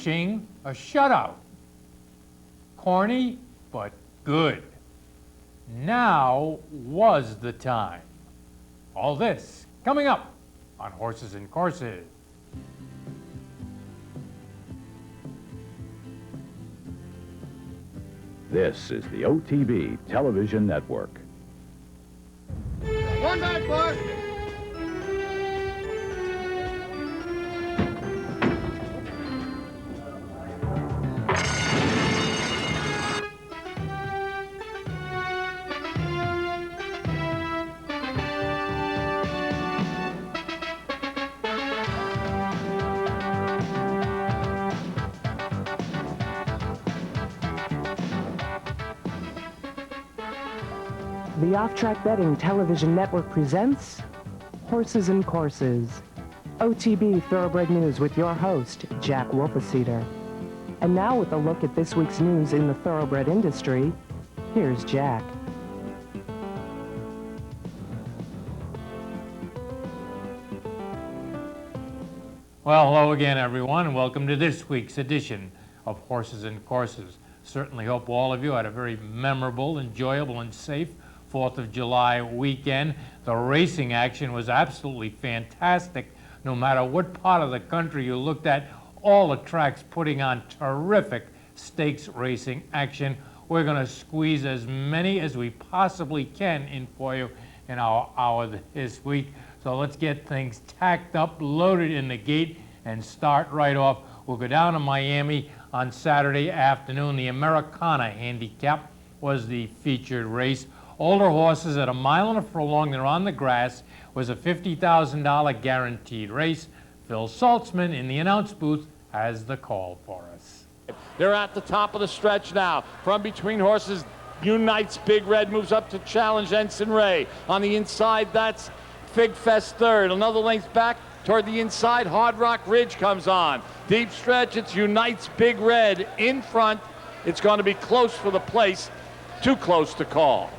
finishing a shutout. Corny, but good. Now was the time. All this coming up on Horses and Courses. This is the OTB Television Network. One back, boys. The Off-Track Betting Television Network presents Horses and Courses, OTB Thoroughbred News with your host, Jack Wolfeseter. And now with a look at this week's news in the thoroughbred industry, here's Jack. Well, hello again, everyone, and welcome to this week's edition of Horses and Courses. Certainly hope all of you had a very memorable, enjoyable, and safe 4th of July weekend. The racing action was absolutely fantastic. No matter what part of the country you looked at, all the tracks putting on terrific stakes racing action. We're going to squeeze as many as we possibly can in for you in our hour this week. So let's get things tacked up, loaded in the gate, and start right off. We'll go down to Miami on Saturday afternoon. The Americana Handicap was the featured race. Older horses at a mile and a furlong, they're on the grass, was a $50,000 guaranteed race. Phil Saltzman in the announce booth has the call for us. They're at the top of the stretch now. From between horses, Unites Big Red moves up to challenge Ensign Ray. On the inside, that's Fig Fest third. Another length back toward the inside, Hard Rock Ridge comes on. Deep stretch, it's Unites Big Red in front. It's going to be close for the place, too close to call.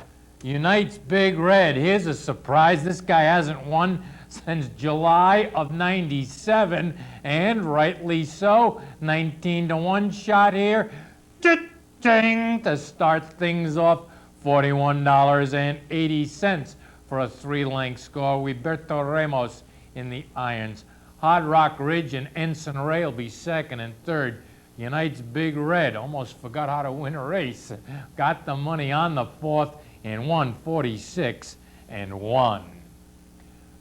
Unites Big Red. Here's a surprise. This guy hasn't won since July of '97, and rightly so. 19-1 shot here. Cha-ching, to start things off. $41.80 for a 3-length score. Huberto Ramos in the irons. Hard Rock Ridge and Ensign Ray will be second and third. Unites Big Red almost forgot how to win a race. Got the money on the fourth and won 46-1.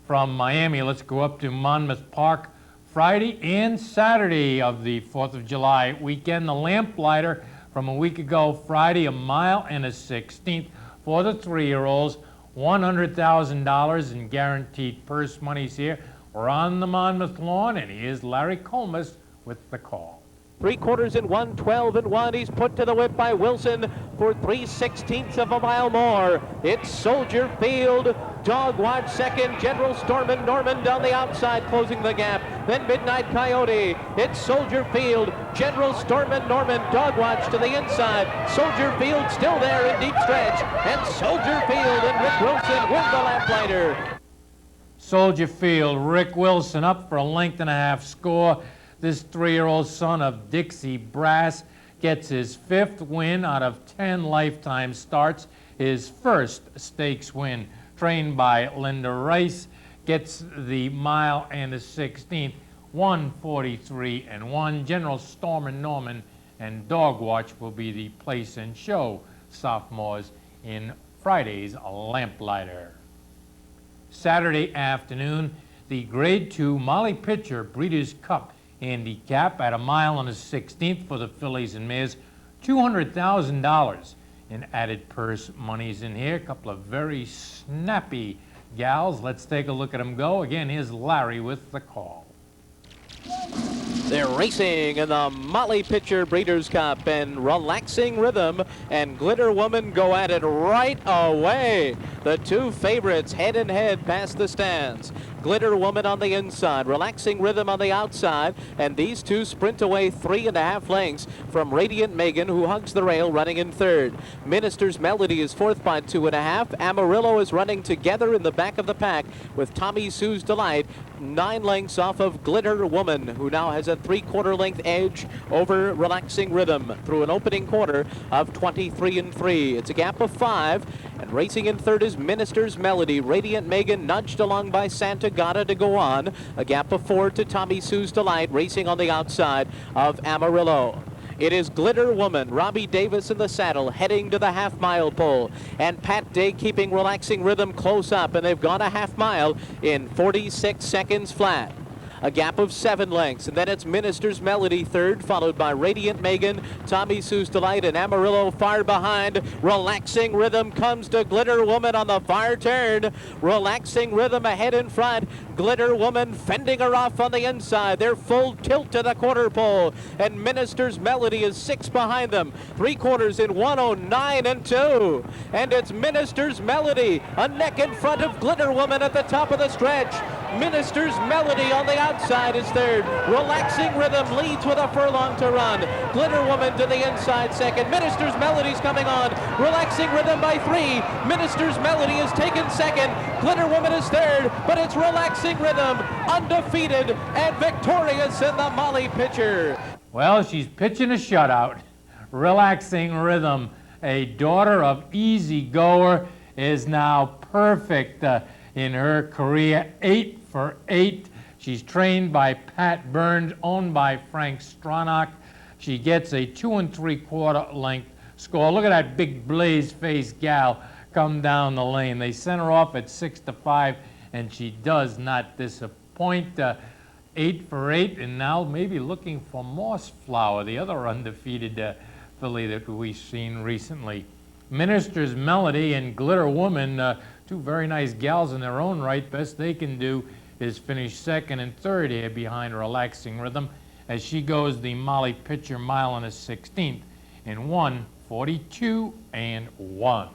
From Miami, let's go up to Monmouth Park. Friday and Saturday of the 4th of July weekend. The Lamplighter from a week ago, Friday, a mile and a 16th for the 3-year-olds. $100,000 in guaranteed purse monies here. We're on the Monmouth lawn, and here's Larry Colmus with the call. 3/4 and 1, 12-1. He's put to the whip by Wilson for 3/16 of a mile more. It's Soldier Field. Dog Watch second. General Stormin Normand on the outside closing the gap. Then Midnight Coyote. It's Soldier Field. General Stormin Normand. Dog Watch to the inside. Soldier Field still there in deep stretch. And Soldier Field and Rick Wilson win the Lamplighter. Soldier Field, Rick Wilson up for a length and a half score. This 3-year-old son of Dixie Brass gets his 5th win out of 10 lifetime starts. His first stakes win, trained by Linda Rice, gets the mile and the 16th, 143-1. General Stormin Normand and Dog Watch will be the place and show sophomores in Friday's Lamplighter. Saturday afternoon, the Grade 2 Molly Pitcher Breeders' Cup Handicap at a mile and a 16th for the fillies and mares. $200,000 in added purse monies in here. A couple of very snappy gals. Let's take a look at them go. Again, here's Larry with the call. They're racing in the Molly Pitcher Breeders' Cup and Relaxing Rhythm and Glitter Woman go at it right away. The two favorites head and head past the stands. Glitter Woman on the inside, Relaxing Rhythm on the outside, and these two sprint away 3.5 lengths from Radiant Megan, who hugs the rail, running in third. Minister's Melody is fourth by 2.5. Amarillo is running together in the back of the pack with Tommy Sue's Delight 9 lengths off of Glitter Woman, who now has a 3/4 length edge over Relaxing Rhythm through an opening quarter of 23-3. It's a gap of 5, and racing in third is Minister's Melody. Radiant Megan nudged along by Santa Gata to go on. A gap of 4 to Tommy Sue's Delight, racing on the outside of Amarillo. It is Glitter Woman, Robbie Davis in the saddle, heading to the half-mile pole. And Pat Day keeping Relaxing Rhythm close up, and they've gone a half-mile in 46 seconds flat. A gap of 7 lengths, and then it's Minister's Melody third, followed by Radiant Megan, Tommy Sue's Delight, and Amarillo far behind. Relaxing Rhythm comes to Glitter Woman on the far turn. Relaxing Rhythm ahead in front. Glitter Woman fending her off on the inside. They're full tilt to the quarter pole, and Minister's Melody is 6 behind them. 3/4 in 109-2, and it's Minister's Melody, a neck in front of Glitter Woman at the top of the stretch. Minister's Melody on the outside is third. Relaxing Rhythm leads with a furlong to run. Glitter Woman to the inside second. Minister's Melody's coming on. Relaxing Rhythm by 3. Minister's Melody is taken second. Glitter Woman is third, but it's Relaxing Rhythm, undefeated and victorious in the Molly Pitcher. Well, she's pitching a shutout. Relaxing Rhythm, a daughter of Easy Goer, is now perfect in her career, 8 for 8. She's trained by Pat Burns, owned by Frank Stronach. She gets a 2 3/4 length score. Look at that big blaze-faced gal come down the lane. They sent her off at 6 to 5, and she does not disappoint. 8 for 8, and now maybe looking for Mossflower, the other undefeated filly that we've seen recently. Minister's Melody and Glitter Woman, two very nice gals in their own right. Best they can do is finish second and third here behind Relaxing Rhythm as she goes the Molly Pitcher mile and a 16th in 1:42.1.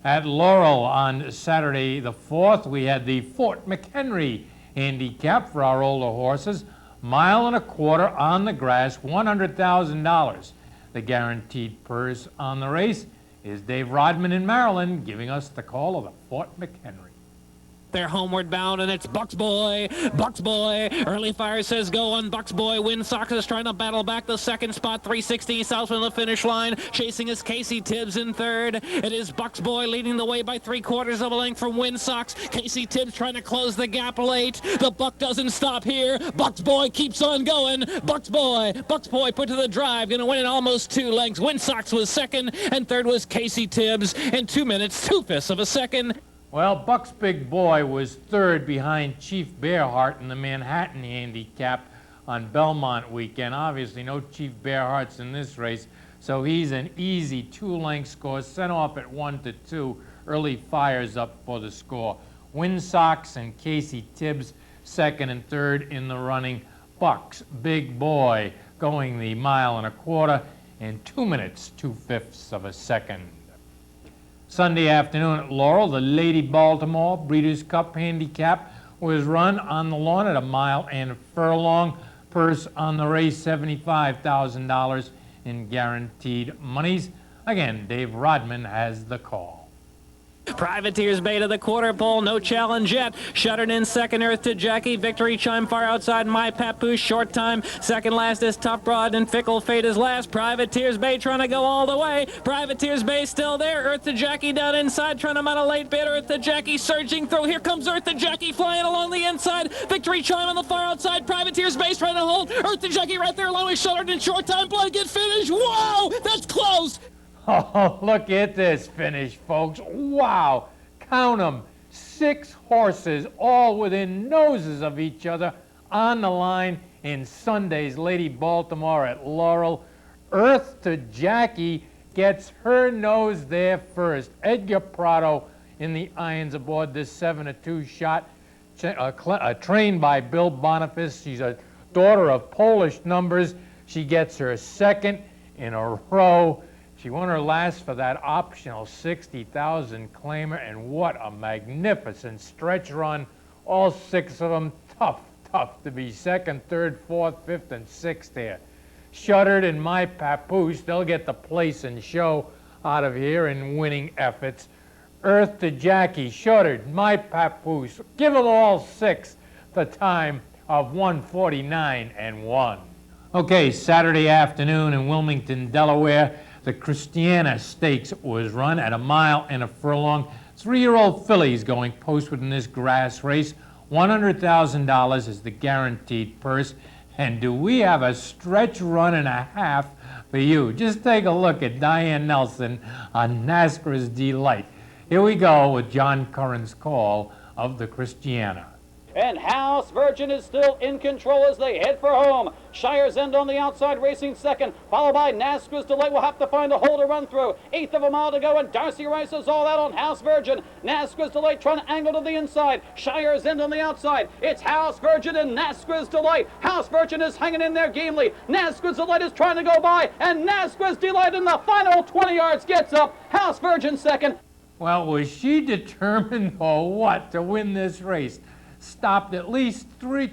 At Laurel on Saturday the 4th, we had the Fort McHenry handicap for our older horses. 1.25 miles on the grass, $100,000. The guaranteed purse on the race is Dave Rodman in Maryland giving us the call of the Fort McHenry. They're homeward bound, and it's Bucks Boy. Bucks Boy. Early Fire says go on Bucks Boy. Wind Sox is trying to battle back the second spot. 360 south from the finish line. Chasing is Casey Tibbs in third. It is Bucks Boy leading the way by 3/4 of a length from Wind Sox. Casey Tibbs trying to close the gap late. The buck doesn't stop here. Bucks Boy keeps on going. Bucks Boy put to the drive. Going to win in almost 2 lengths. Wind Sox was second, and third was Casey Tibbs in 2 minutes, 2/5 of a second. Well, Buck's Big Boy was third behind Chief Bearheart in the Manhattan handicap on Belmont weekend. Obviously, no Chief Bearhearts in this race, so he's an easy 2-length score, sent off at 1-2. Early Fire's up for the score. Wind Sox and Casey Tibbs second and third in the running. Buck's Big Boy going the 1.25 miles in 2 minutes, 2/5 of a second. Sunday afternoon at Laurel, the Lady Baltimore Breeders' Cup handicap was run on the lawn at 1 mile and a furlong. Purse on the race, $75,000 in guaranteed monies. Again, Dave Rodman has the call. Privateer's Bay to the quarter pole, no challenge yet. Shuttered in second, Earth to Jackie. Victory Chime far outside, My Papoose, short time. Second last is Tough Broad, and Fickle Fate is last. Privateer's Bay trying to go all the way. Privateer's Bay still there. Earth to Jackie down inside, trying to mount a late bid. Earth to Jackie surging through. Here comes Earth to Jackie flying along the inside. Victory Chime on the far outside. Privateer's Bay trying to hold. Earth to Jackie right there along with Shuttered in short time. Blanket finish. Whoa, that's close. Oh, look at this finish, folks. Wow. Count them. 6 horses, all within noses of each other, on the line in Sunday's Lady Baltimore at Laurel. Earth to Jackie gets her nose there first. Edgar Prado in the irons aboard this 7-2 shot, trained by Bill Boniface. She's a daughter of Polish numbers. She gets her second in a row. She won her last for that optional 60,000 claimer, and what a magnificent stretch run All 6 of them tough to be second, third, fourth, fifth, and sixth here. Shuttered and My Papoose, they'll get the place and show out of here in winning efforts. Earth to Jackie, Shuttered, My Papoose, give them all 6 the time of 1:49 and 1. Okay, Saturday afternoon in Wilmington, Delaware, the Christiana Stakes was run at 1 mile and a furlong. 3-year-old fillies going postward in this grass race. $100,000 is the guaranteed purse. And do we have a stretch run and a half for you? Just take a look at Diane Nelson on NASCAR's Delight. Here we go with John Curran's call of the Christiana. And House Virgin is still in control as they head for home. Shire's End on the outside racing second, followed by NASCAR's Delight. Will have to find a hole to run through. 1/8 of a mile to go, and Darcy Rice is all out on House Virgin. NASCAR's Delight trying to angle to the inside. Shire's End on the outside. It's House Virgin and NASCAR's Delight. House Virgin is hanging in there gamely. NASCAR's Delight is trying to go by, and NASCAR's Delight in the final 20 yards gets up. House Virgin second. Well, was she determined or what to win this race? Stopped at least 3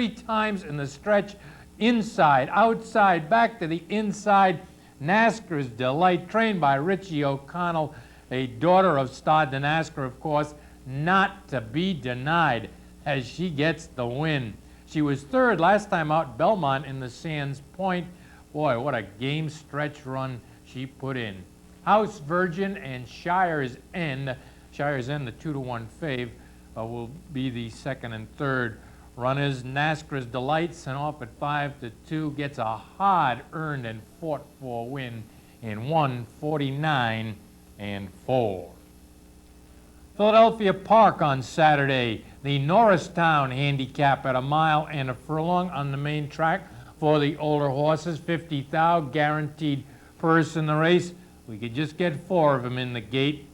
times in the stretch, inside, outside, back to the inside. NASCAR's Delight, trained by Richie O'Connell, a daughter of Star de NASCAR, of course, not to be denied as she gets the win. She was third last time out Belmont in the Sands Point. Boy, what a game stretch run she put in. House Virgin and Shire's End, the 2-to-1 fave, will be the second and third runners. NASCAR's Delight sent off at 5-2, gets a hard-earned and fought-for win in 1:49 and 4. Philadelphia Park on Saturday, the Norristown handicap at 1 mile and a furlong on the main track for the older horses. $50,000 guaranteed purse in the race. We could just get 4 of them in the gate.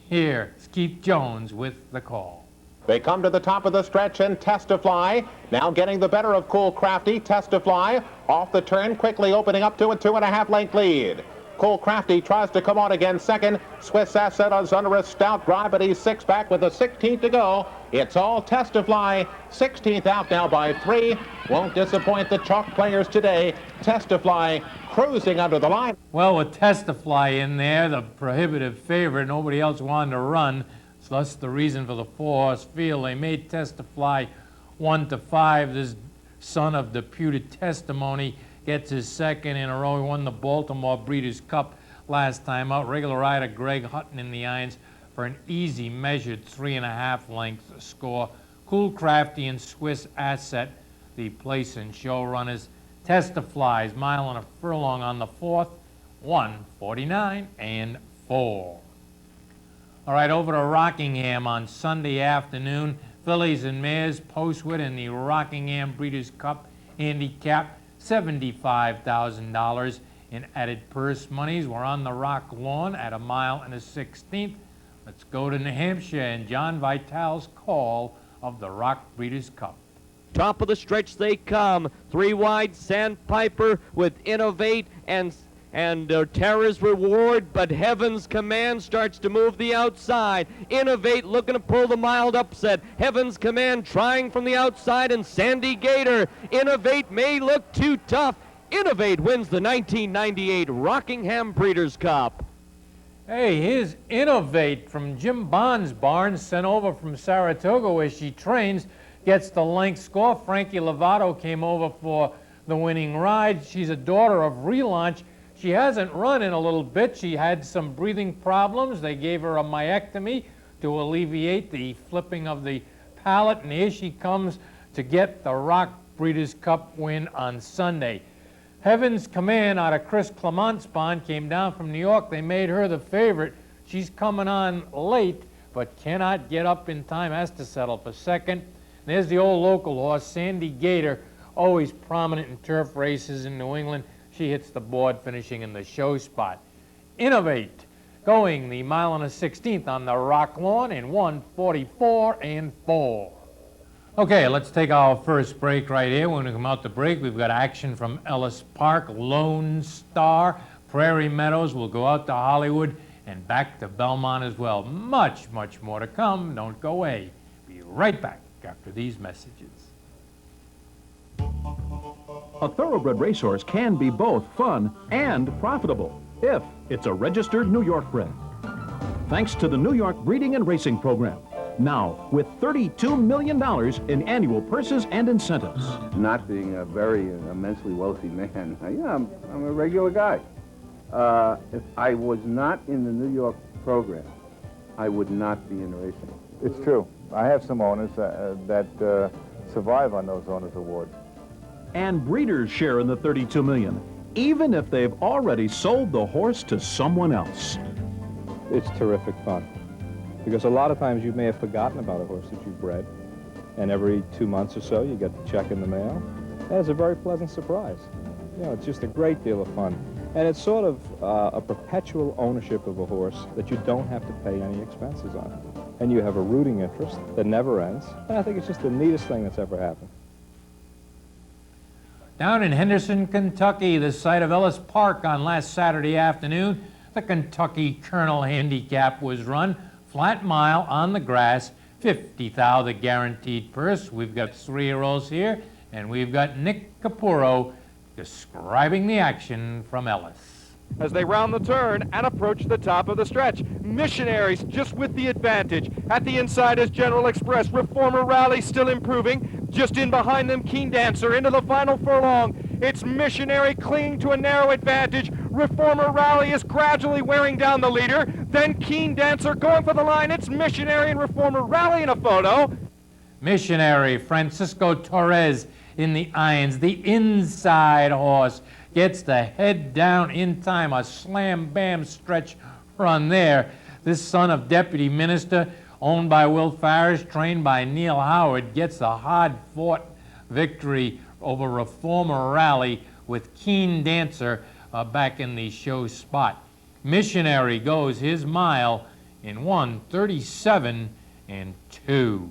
Here, Keith Jones with the call. They come to the top of the stretch and Testify. Now getting the better of Cool Crafty. Testify off the turn, quickly opening up to a 2.5 length lead. Cool Crafty tries to come on again second. Swiss Asset is under a stout drive, but he's 6 back with a 16th to go. It's all Testify. 16th out now by 3. Won't disappoint the chalk players today. Testify cruising under the line. Well, with Testify in there, the prohibitive favorite, nobody else wanted to run. So that's the reason for the 4-horse field. They made Testify 1-5. This son of deputed testimony gets his second in a row. He won the Baltimore Breeders' Cup last time out. Regular rider Greg Hutton in the irons for an easy measured 3.5 length score. Cool Crafty and Swiss Asset, the place and show runners. Testify's mile and a furlong on the 4th, 1:49 and 4. All right, over to Rockingham on Sunday afternoon. Fillies and mares, Postwood in the Rockingham Breeders' Cup handicap, $75,000 in added purse monies. We're on the Rock Lawn at 1 mile and a 16th. Let's go to New Hampshire and John Vitale's call of the Rock Breeders' Cup. Top of the stretch they come. 3 wide, Sandpiper with Innovate and Terra's Reward, but Heaven's Command starts to move the outside. Innovate looking to pull the mild upset. Heaven's Command trying from the outside, and Sandy Gator. Innovate may look too tough. Innovate wins the 1998 Rockingham Breeders' Cup. Hey, here's Innovate from Jim Bond's barn, sent over from Saratoga where she trains, gets the length score. Frankie Lovato came over for the winning ride. She's a daughter of Relaunch. She hasn't run in a little bit. She had some breathing problems. They gave her a myectomy to alleviate the flipping of the palate, and here she comes to get the Rock Breeders' Cup win on Sunday. Heaven's Command out of Chris Clamont's barn came down from New York. They made her the favorite. She's coming on late, but cannot get up in time, has to settle for second. There's the old local horse, Sandy Gator, always prominent in turf races in New England. She hits the board, finishing in the show spot. Innovate, going the 1 mile and a 16th on the Rock Lawn in 1:44 and 4. Okay, let's take our first break right here. When we come out the break, we've got action from Ellis Park, Lone Star, Prairie Meadows. We'll go out to Hollywood and back to Belmont as well. Much, much more to come. Don't go away. Be right back after these messages. A thoroughbred racehorse can be both fun and profitable if it's a registered New York bred. Thanks to the New York Breeding and Racing Program. Now, with $32 million in annual purses and incentives. Not being a very immensely wealthy man, I'm a regular guy. If I was not in the New York program, I would not be in racing. It's true. I have some owners that survive on those owners' awards. And breeders share in the $32 million, even if they've already sold the horse to someone else. It's terrific fun. Because a lot of times you may have forgotten about a horse that you've bred, and every 2 months or so you get the check in the mail. And it's a very pleasant surprise. You know, it's just a great deal of fun. And it's sort of a perpetual ownership of a horse that you don't have to pay any expenses on. And you have a rooting interest that never ends. And I think it's just the neatest thing that's ever happened. Down in Henderson, Kentucky, the site of Ellis Park on last Saturday afternoon, the Kentucky Colonel Handicap was run. Flat mile on the grass, $50,000 the guaranteed purse. We've got 3-year-olds here, and we've got Nick Capurro describing the action from Ellis. As they round the turn and approach the top of the stretch, Missionaries just with the advantage. At the inside is General Express. Reformer Rally still improving. Just in behind them, Keen Dancer into the final furlong. It's Missionary clinging to a narrow advantage. Reformer Rally is gradually wearing down the leader. Then Keen Dancer going for the line. It's Missionary and Reformer Rally in a photo. Missionary Francisco Torres in the irons. The inside horse gets the head down in time. A slam-bam stretch run there. This son of Deputy Minister, owned by Will Farish, trained by Neil Howard, gets a hard-fought victory over Reformer Rally with Keen Dancer back in the show spot. Missionary goes his mile in 1:37 and 2.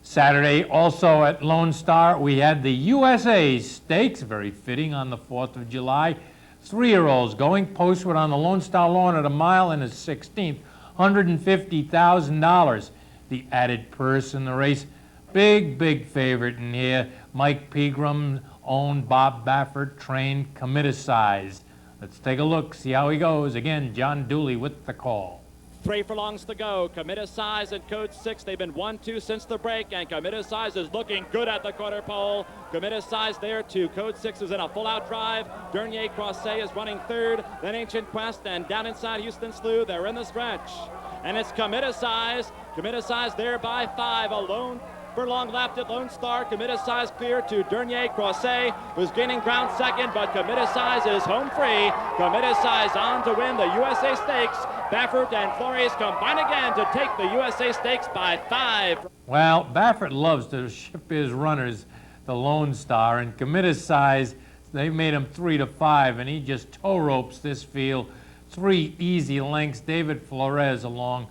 Saturday, also at Lone Star, we had the USA Stakes, very fitting on the 4th of July. 3-year-olds going postward on the Lone Star lawn at a mile and a 16th, $150,000. The added purse in the race. Big favorite in here. Mike Pegram, owned, Bob Baffert, trained, commiticized. Let's take a look, see how he goes. Again, John Dooley with the call. 3 furlongs to go. Committicize and Code 6. They've been 1-2 since the break, and Committicize is looking good at the quarter pole. Committicize there too. Code 6 is in a full-out drive. Dernier Croisset is running third. Then Ancient Quest, and down inside Houston Slew. They're in the stretch. And it's Committicize. Committicize there by 5. Alone furlong left at Lone Star. Committicize clear to Dernier Croisset, who's gaining ground second, but Committicize is home free. Committicize on to win the USA Stakes. Baffert and Flores combine again to take the USA Stakes by 5. Well, Baffert loves to ship his runners the Lone Star, and Committicize, they made him 3-5, and he just tow ropes this field. 3 easy lengths. David Flores along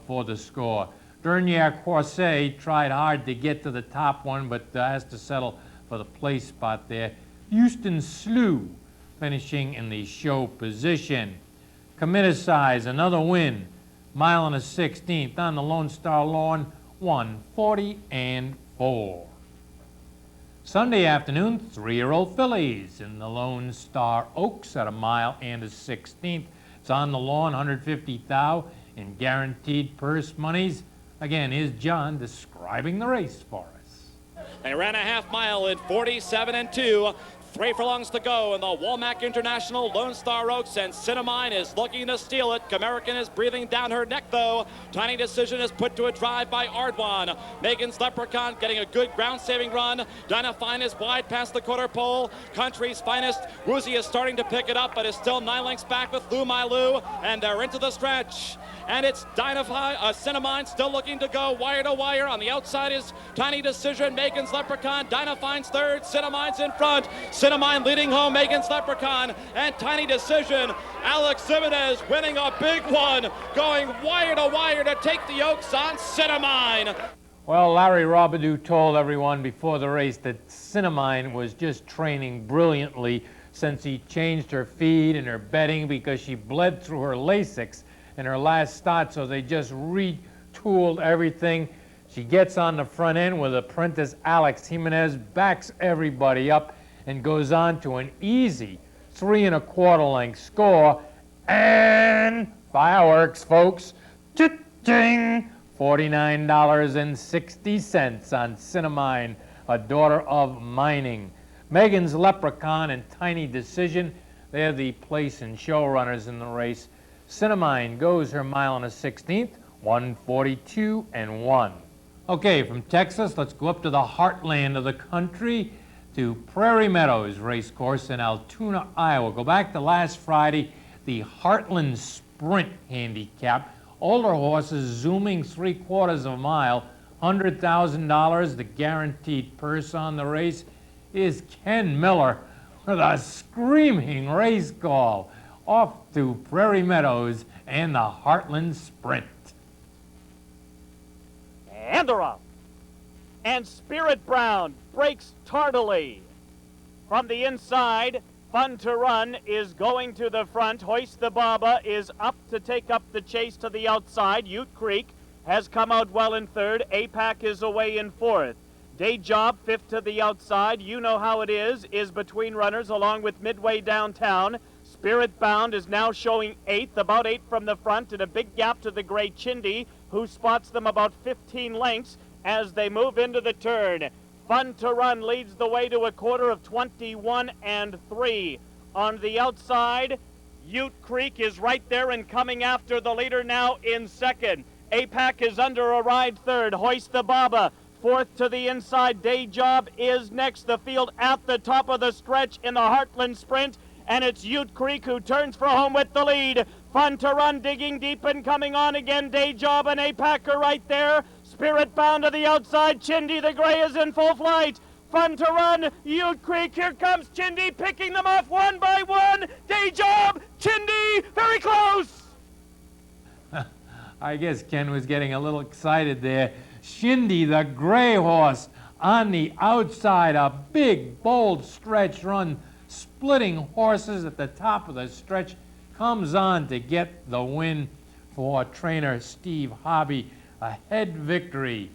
for the score. Dernier Croisset tried hard to get to the top one, but has to settle for the place spot there. Houston Slew finishing in the show position. Committicize, another win. Mile and a 16th on the Lone Star lawn, 1:40 and 4. Sunday afternoon, 3-year-old fillies in the Lone Star Oaks at a mile and a 16th. It's on the lawn, $150,000 in guaranteed purse monies. Again, here's John describing the race for us. They ran a half mile in 47 and 2. 3 furlongs to go in the Walmack International Lone Star Oaks, and Cinnamine is looking to steal it. American is breathing down her neck, though. Tiny Decision is put to a drive by Ardwan. Megan's Leprechaun getting a good ground-saving run. Dinah Fine is wide past the quarter pole. Country's Finest. Woozy is starting to pick it up, but is still 9 lengths back with Lou My Lou, and they're into the stretch. And it's Cinnamine still looking to go wire to wire. On the outside is Tiny Decision, Megan's Leprechaun. Dinah Fine's third, Cinnamine's in front. Cinnamine leading home Megan's Leprechaun, and Tiny Decision. Alex Zimenez winning a big one, going wire to wire to take the Oaks on Cinnamine. Well, Larry Robidoux told everyone before the race that Cinnamine was just training brilliantly since he changed her feed and her bedding because she bled through her Lasix in her last start, so they just retooled everything. She gets on the front end with apprentice Alex Jimenez, backs everybody up, and goes on to an easy 3 1/4 length score. And fireworks, folks. Cha-ching! $49.60 on Cinnamine, a daughter of mining. Megan's Leprechaun and Tiny Decision, they're the place and show runners in the race. Cinnamine goes her mile and a 16th, 1:42 and 1. Okay, from Texas, let's go up to the heartland of the country to Prairie Meadows Racecourse in Altoona, Iowa. Go back to last Friday, the Heartland Sprint Handicap. Older horses zooming 3/4 of a mile, $100,000. The guaranteed purse on the race is Ken Miller with a screaming race call. Off to Prairie Meadows and the Heartland Sprint. And they're off. And Spirit Brown breaks tardily. From the inside, Fun to Run is going to the front. Hoist the Baba is up to take up the chase to the outside. Ute Creek has come out well in third. APAC is away in fourth. Day Job, fifth to the outside. You know how it is between runners along with Midway Downtown. Spirit Bound is now showing eighth, about 8 from the front, and a big gap to the gray Chindi, who spots them about 15 lengths as they move into the turn. Fun to Run leads the way to a quarter of 21 and 3. On the outside, Ute Creek is right there and coming after the leader now in second. APAC is under a ride third. Hoist the Baba, fourth to the inside. Day Job is next. The field at the top of the stretch in the Heartland Sprint, and it's Ute Creek who turns for home with the lead. Fun to Run digging deep and coming on again. Day Job and APAC are right there. Spirit Bound to the outside. Chindi the Gray is in full flight. Fun to Run, Ute Creek, here comes Chindi picking them off one by one. Day Job, Chindi, very close. I guess Ken was getting a little excited there. Chindi the Gray Horse on the outside, a big, bold stretch run, splitting horses at the top of the stretch, comes on to get the win for trainer Steve Hobby. A head victory.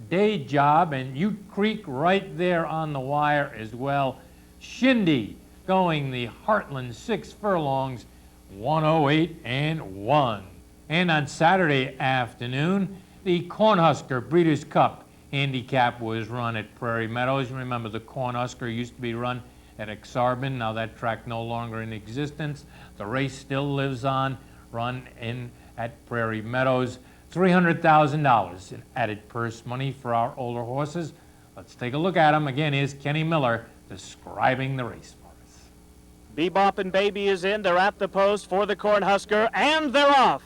Day Job and Ute Creek right there on the wire as well. Chindi going the Heartland 6 furlongs, 108 and 1. And on Saturday afternoon, the Cornhusker Breeders' Cup handicap was run at Prairie Meadows. Remember, the Cornhusker used to be run at Exarban. Now that track no longer in existence. The race still lives on, run in at Prairie Meadows. $300,000 in added purse money for our older horses. Let's take a look at them. Again, here's Kenny Miller describing the race for us. Bebop and Baby is in. They're at the post for the Cornhusker, and they're off.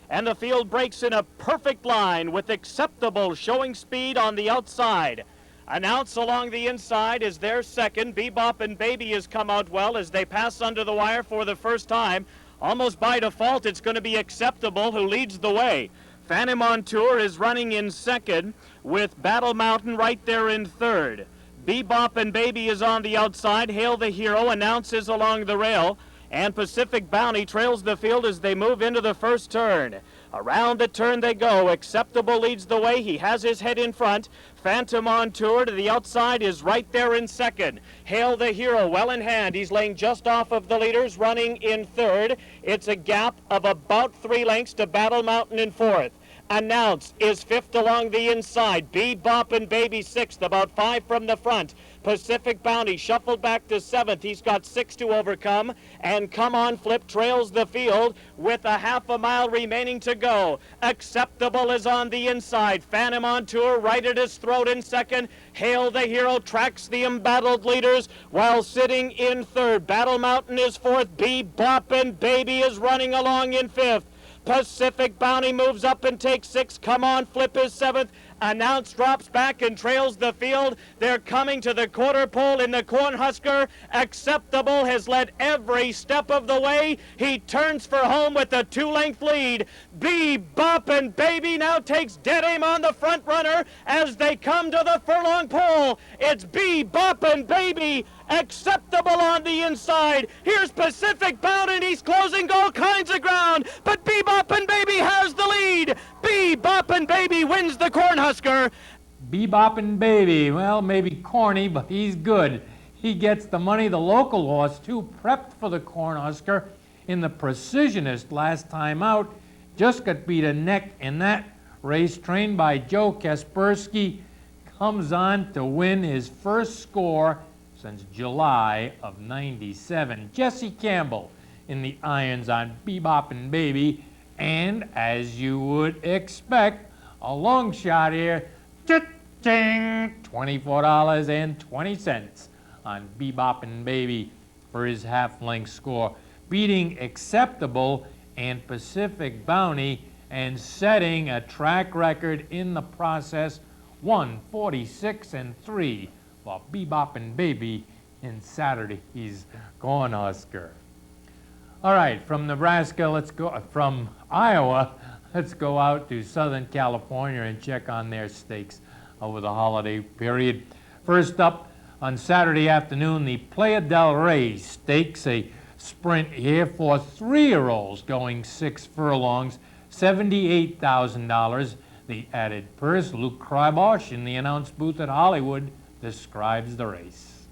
And the field breaks in a perfect line with Acceptable showing speed on the outside. Announce along the inside is their second. Bebop and Baby has come out well as they pass under the wire for the first time. Almost by default, it's going to be Acceptable who leads the way. Phantom on Tour is running in second with Battle Mountain right there in third. Bebop and Baby is on the outside. Hail the Hero announces along the rail. And Pacific Bounty trails the field as they move into the first turn. Around the turn they go. Acceptable leads the way. He has his head in front. Phantom on Tour to the outside is right there in second. Hail the Hero well in hand. He's laying just off of the leaders, running in third. It's a gap of about 3 lengths to Battle Mountain in fourth. Announce is fifth along the inside. Bebop and Baby sixth, about 5 from the front. Pacific Bounty shuffled back to seventh. He's got 6 to overcome. And Come On Flip trails the field with a half a mile remaining to go. Acceptable is on the inside. Phantom on Tour right at his throat in second. Hail the Hero tracks the embattled leaders while sitting in third. Battle Mountain is fourth. Bebop and Baby is running along in fifth. Pacific Bounty moves up and takes 6. Come On Flip is 7th. Announce drops back and trails the field. They're coming to the quarter pole in the Cornhusker. Acceptable has led every step of the way. He turns for home with a 2-length lead. Bebop and Baby now takes dead aim on the front runner as they come to the furlong pole. It's Bebop and Baby. Acceptable on the inside. Here's Pacific Bound and he's closing all kinds of ground. But Bebop and Baby has the lead. Bebop and Baby wins the Cornhusker. Beboppin' Baby, well, maybe corny, but he's good. He gets the money. The local horse, too, prepped for the Cornhusker in the Precisionist last time out. Just got beat a neck in that race, trained by Joe Kaspersky. Comes on to win his first score since July of '97. Jesse Campbell in the irons on Beboppin' Baby. And, as you would expect, a long shot here. Cha-ching! $24.20 on Beboppin' Baby for his half-length score, beating Acceptable and Pacific Bounty and setting a track record in the process, 146-3 for Beboppin' Baby in Saturday's Cornhusker. All right, from Nebraska, from Iowa, let's go out to Southern California and check on their stakes over the holiday period. First up, on Saturday afternoon, the Playa del Rey Stakes, a sprint here for 3-year-olds going 6 furlongs, $78,000. The added purse. Luke Krybosh in the announce booth at Hollywood describes the race.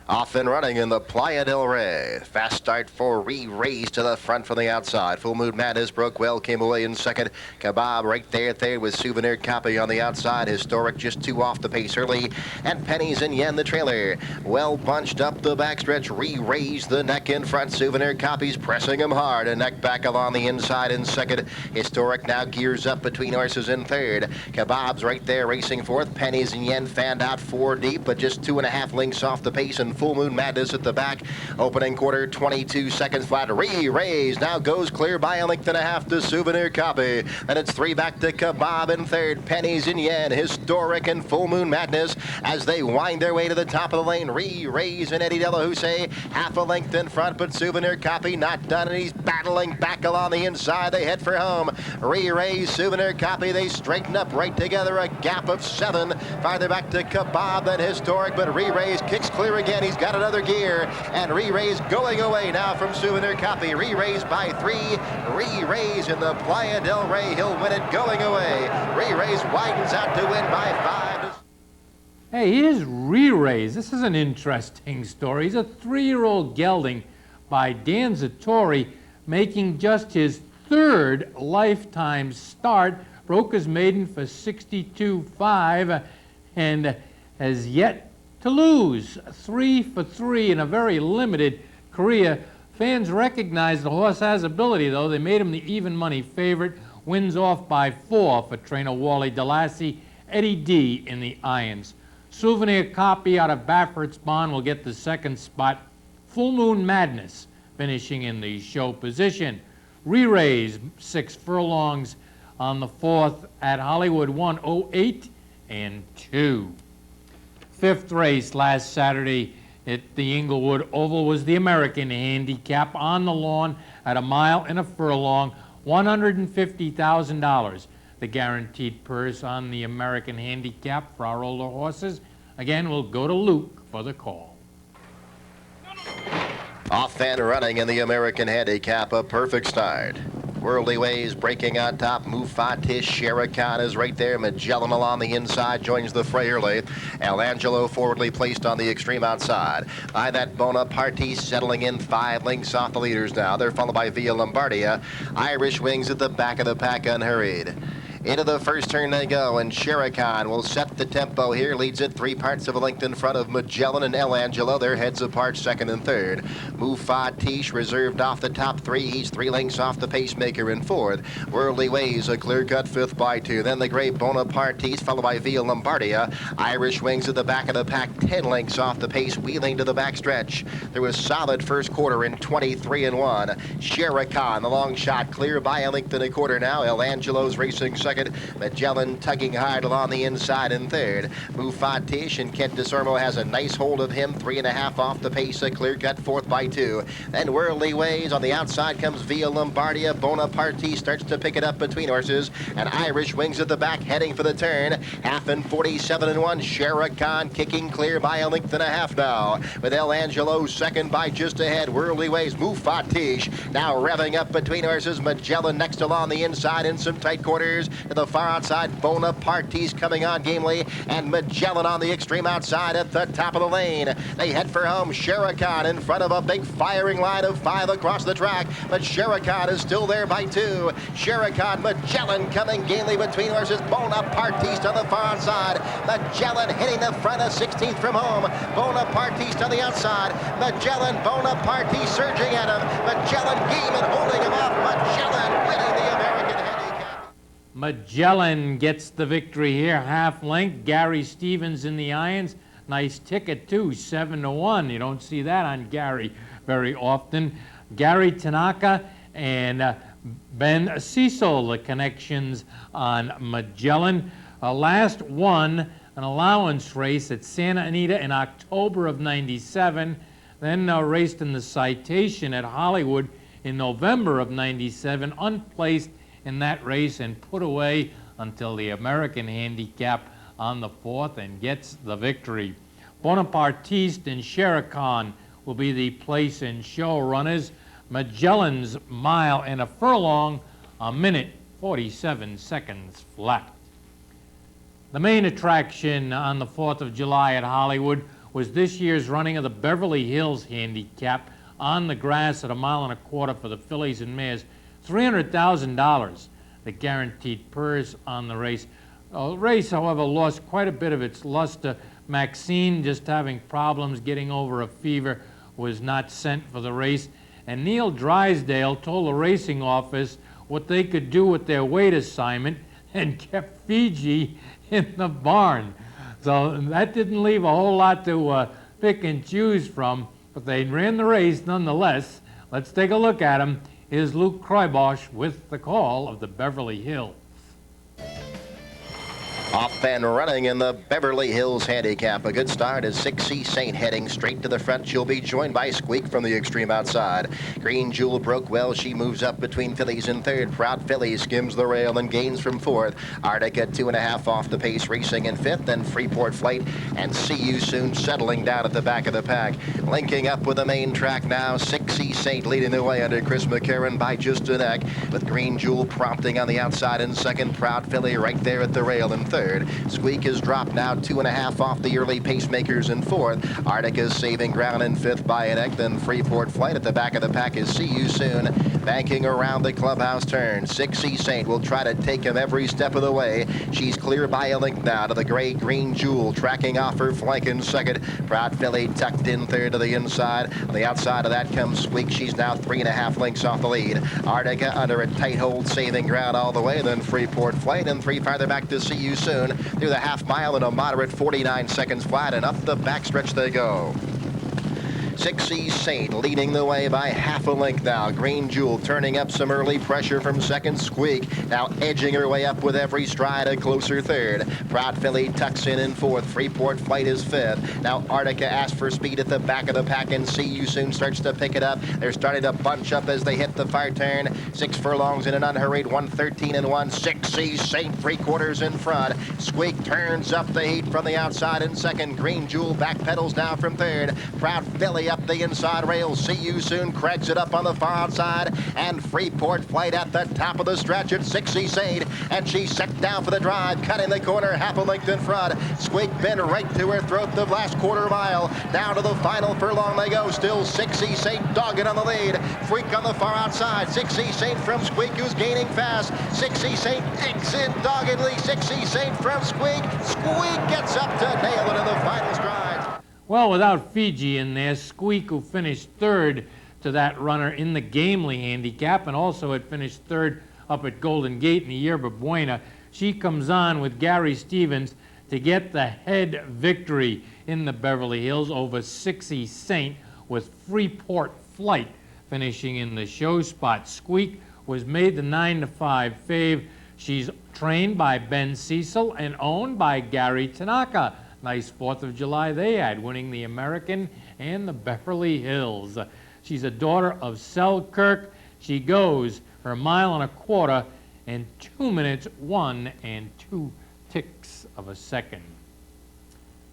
Off and running in the Playa del Rey. Fast start for Re-Raise to the front from the outside. Full Moon Madness broke well, came away in second. Kebab right there with Souvenir Copy on the outside. Historic just 2 off the pace early. And Pennies and Yen the trailer. Well bunched up the backstretch. Re-Raise the neck in front. Souvenir Copies pressing him hard. A neck back along the inside in second. Historic now gears up between horses in third. Kebab's right there racing fourth. Pennies and Yen fanned out 4 deep, but just 2.5 lengths off the pace. And Full Moon Madness at the back. Opening quarter, 22 seconds flat. Re-Raise now goes clear by a length and a half to Souvenir Copy. And it's 3 back to Kebab in third. Pennies and Yen, Historic and Full Moon Madness as they wind their way to the top of the lane. Re-Raise and Eddie Delahousse half a length in front, but Souvenir Copy not done, and he's battling back along the inside. They head for home. Re-Raise, Souvenir Copy, they straighten up right together, a gap of 7. Farther back to Kebab, then Historic, but Re-Raise kicks clear again. He's got another gear, and Re-Raise going away now from Souvenir Copy. Re-Raise by 3. Re-Raise in the Playa del Rey. He'll win it going away. Re-Raise widens out to win by 5. Hey, here's Re-Raise. This is an interesting story. He's a 3-year-old gelding by Dan Zattori, making just his 3rd lifetime start. Broke his maiden for 62.5 and has yet to lose. 3 for 3 in a very limited career. Fans recognize the horse has ability, though. They made him the even money favorite. Wins off by 4 for trainer Wally Delassie. Eddie D in the irons. Souvenir Copy out of Baffert's Bond will get the 2nd spot. Full Moon Madness finishing in the show position. Re-Raise 6 furlongs on the 4th at Hollywood, 1:08.2. 5th race last Saturday at the Inglewood Oval was the American Handicap on the lawn at 1 mile and a furlong, $150,000. The guaranteed purse on the American Handicap for our older horses. Again, we'll go to Luke for the call. Off and running in the American Handicap, a perfect start. Worldly Ways breaking on top. Mufatish Sherakan is right there. Magellan along the inside joins the fray early. El Angelo forwardly placed on the extreme outside. By that Bonaparte settling in 5 lengths off the leaders now. They're followed by Via Lombardia. Irish Wings at the back of the pack unhurried. Into the first turn they go, and Sherakan will set the tempo here. Leads it 3 parts of a length in front of Magellan and El Angelo. They're heads apart, 2nd and 3rd. Mufatish reserved off the top 3. He's 3 lengths off the pacemaker in 4th. Worldly Ways a clear-cut 5th by 2. Then the gray Bonapartes, followed by Via Lombardia. Irish Wings at the back of the pack, 10 lengths off the pace, wheeling to the backstretch. There was solid first quarter in 23-1. Sherakan, the long shot, clear by a length and a quarter now. El Angelo's racing 2nd. Magellan tugging hard along the inside in 3rd. Mufatish and Kent DeSormo has a nice hold of him. 3.5 off the pace, a clear-cut 4th by 2. Then Worldly Ways on the outside comes Via Lombardia. Bonaparte starts to pick it up between horses, and Irish Wings at the back heading for the turn. Half and 47-1. Sherakan kicking clear by a length and a half now, with El Angelo 2nd by just ahead. Worldly Ways, Mufatish now revving up between horses. Magellan next along the inside in some tight quarters. To the far outside, Bonaparte's coming on gamely, and Magellan on the extreme outside at the top of the lane. They head for home. Shere Khan in front of a big firing line of 5 across the track, but Shere Khan is still there by 2. Shere Khan, Magellan coming gamely between horses. Bonaparte's on the far outside. Magellan hitting the front of 16th from home. Bonaparte's on the outside. Magellan, Bonaparte surging at him. Magellan Gaiman holding him off. Magellan winning the American Handicap. Magellan gets the victory here, half length. Gary Stevens in the irons. Nice ticket too, 7-1. You don't see that on Gary very often. Gary Tanaka and Ben Cecil, the connections on Magellan. Last won an allowance race at Santa Anita in October of '97, then raced in the Citation at Hollywood in November of '97, unplaced in that race and put away until the American Handicap on the 4th and gets the victory. Bonapartiste and Shere Khan will be the place and show runners. Magellan's mile and a furlong, a minute 47 seconds flat. The main attraction on the 4th of July at Hollywood was this year's running of the Beverly Hills Handicap on the grass at 1.25 miles for the fillies and mares. $300,000, the guaranteed purse on the race. The race, however, lost quite a bit of its luster. Maxine, just having problems getting over a fever, was not sent for the race. And Neil Drysdale told the racing office what they could do with their weight assignment and kept Fiji in the barn. So that didn't leave a whole lot to pick and choose from, but they ran the race nonetheless. Let's take a look at him. Here's Luke Kreubosch with the call of the Beverly Hills. Off and running in the Beverly Hills Handicap. A good start as 6C Saint heading straight to the front. She'll be joined by Squeak from the extreme outside. Green Jewel broke well. She moves up between fillies in 3rd. Proud Filly skims the rail and gains from 4th. Arctica 2.5 off the pace, racing in 5th. Then Freeport Flight and See You Soon settling down at the back of the pack. Linking up with the main track now. 6C Saint leading the way under Chris McCarron by just a neck, with Green Jewel prompting on the outside in 2nd. Proud Filly right there at the rail in 3rd. Squeak has dropped now 2.5 off the early pacemakers in 4th. Arctica's saving ground in 5th by a neck. Then Freeport Flight at the back of the pack is See You Soon. Banking around the clubhouse turn. 6C Saint will try to take him every step of the way. She's clear by a length now to the gray Green Jewel, tracking off her flank in 2nd. Proud Filly tucked in 3rd to the inside. On the outside of that comes Squeak. She's now 3.5 lengths off the lead. Arctica under a tight hold, saving ground all the way. Then Freeport Flight and 3 farther back to See You Soon. Through the half mile in a moderate 49 seconds flat, and up the backstretch they go. 6C Saint leading the way by half a length now. Green Jewel turning up some early pressure from 2nd. Squeak now edging her way up with every stride, a closer 3rd. Proud Filly tucks in 4th. Freeport Flight is 5th. Now Arctica asks for speed at the back of the pack, and See You Soon starts to pick it up. They're starting to bunch up as they hit the far turn. 6 furlongs in an unhurried 1:13 and 1. 6C Saint 3/4 in front. Squeak turns up the heat from the outside in 2nd. Green Jewel back pedals now from 3rd. Proud Filly up the inside rail. See You Soon cracks it up on the far outside, and Freeport Flight at the top of the stretch at 6C Saint, and she's set down for the drive, cutting the corner half a length in front. Squeak been right to her throat the last 1/4 mile. Down to the final furlong they go. Still 6C Saint dogging on the lead. Freak on the far outside. 6C Saint from Squeak, who's gaining fast. 6C Saint digs in doggedly. 6C Saint from Squeak. Squeak gets up to nail it in the final stride. Well, without Fiji in there, Squeak, who finished 3rd to that runner in the Gamely Handicap, and also had finished 3rd up at Golden Gate in the Yerba Buena, she comes on with Gary Stevens to get the head victory in the Beverly Hills over 6C Saint, with Freeport Flight finishing in the show spot. Squeak was made the 9-5 fave. She's trained by Ben Cecil and owned by Gary Tanaka. Nice 4th of July they had, winning the American and the Beverly Hills. She's a daughter of Selkirk. She goes her 1.25 miles in 2 minutes, 1 2 ticks of a second.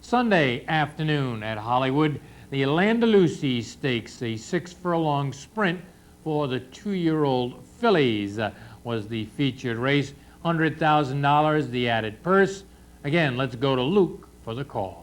Sunday afternoon at Hollywood, the Landalusi Stakes, a 6-furlong sprint for the 2-year-old fillies, was the featured race. $100,000, the added purse. Again, let's go to Luke for the call.